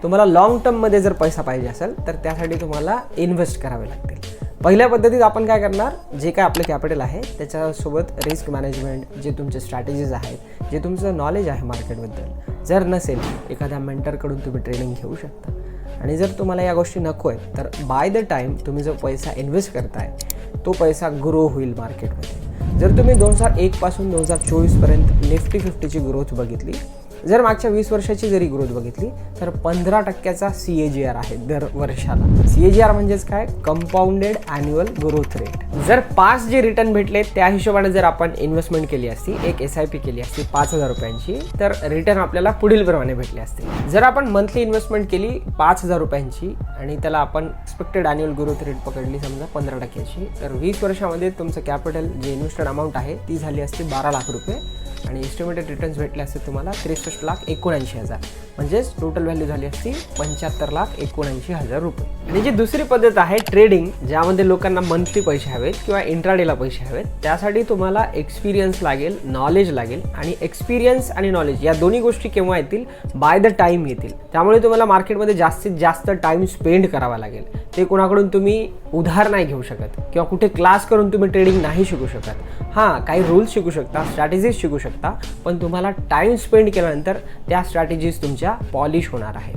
तुम्हाला लॉंग टर्ममध्ये जर पैसा पाहिजे असेल तर त्यासाठी तुम्हाला इन्व्हेस्ट करावे लागतील. पहिल्या पद्धतीत आपण काय करणार, जे काय आपलं कॅपिटल आहे त्याच्यासोबत रिस्क मॅनेजमेंट, जे तुमचे स्ट्रॅटेजीज आहेत, जे तुमचं नॉलेज आहे मार्केटबद्दल, जर नसेल एखाद्या मेंटरकडून तुम्ही ट्रेनिंग घेऊ शकता. आणि जर तुम्हाला या गोष्टी नको आहेत तर बाय द टाईम तुम्ही जो पैसा इन्व्हेस्ट करताय तो पैसा ग्रो होईल मार्केटमध्ये. जर तुम्ही 2001 पासून 2024पर्यंत निफ्टी 50ची ग्रोथ बघितली, जर मागच्या 20 वर्षाची जरी ग्रोथ बघितली तर 15% CAGR आहे दर वर्षाला. CAGR म्हणजेच काय, कंपाऊंडेड ॲन्युअल ग्रोथ रेट. जर 5 जे रिटर्न भेटले त्या हिशोबाने जर आपण इन्व्हेस्टमेंट केली असती, एक SIP केली असती 5,000 रुपयांची, तर रिटर्न आपल्याला पुढील प्रमाणे भेटले असते. जर आपण मंथली इन्व्हेस्टमेंट केली 5,000 रुपयांची आणि त्याला आपण एक्सपेक्टेड ॲन्युअल ग्रोथ रेट पकडली समजा 15%ची, तर 20 वर्षामध्ये तुमचं कॅपिटल जे इन्व्हेस्टेड अमाऊंट आहे ती झाली असते 12 लाख रुपये आणि एस्टिमेटेड रिटर्न्स भेटले असते तुम्हाला 63,79,000. म्हणजेच टोटल व्हॅल्यू झाली असती 75,79,000 रुपये. आणि जी दुसरी पद्धत आहे ट्रेडिंग, ज्यामध्ये लोकांना मंथली पैसे हवेत किंवा इंट्राडेला पैसे हवेत, त्यासाठी तुम्हाला एक्सपिरियन्स लागेल, नॉलेज लागेल. आणि एक्सपिरियन्स आणि नॉलेज या दोन्ही गोष्टी केव्हा येतील, बाय द टाईम येतील. त्यामुळे तुम्हाला मार्केटमध्ये जास्तीत जास्त टाईम स्पेंड करावा लागेल. ते कोणाकडून तुम्ही उधार नाही घेऊ शकत किंवा कुठे क्लास करून तुम्ही ट्रेडिंग नाही शिकू शकत. हां, काही रूल्स शिकू शकता, स्ट्रॅटेजीज शिकू शकता, पण तुम्हाला टाईम स्पेंड केल्यानंतर त्या स्ट्रॅटेजीज तुमच्या पॉलिश होणार आहेत.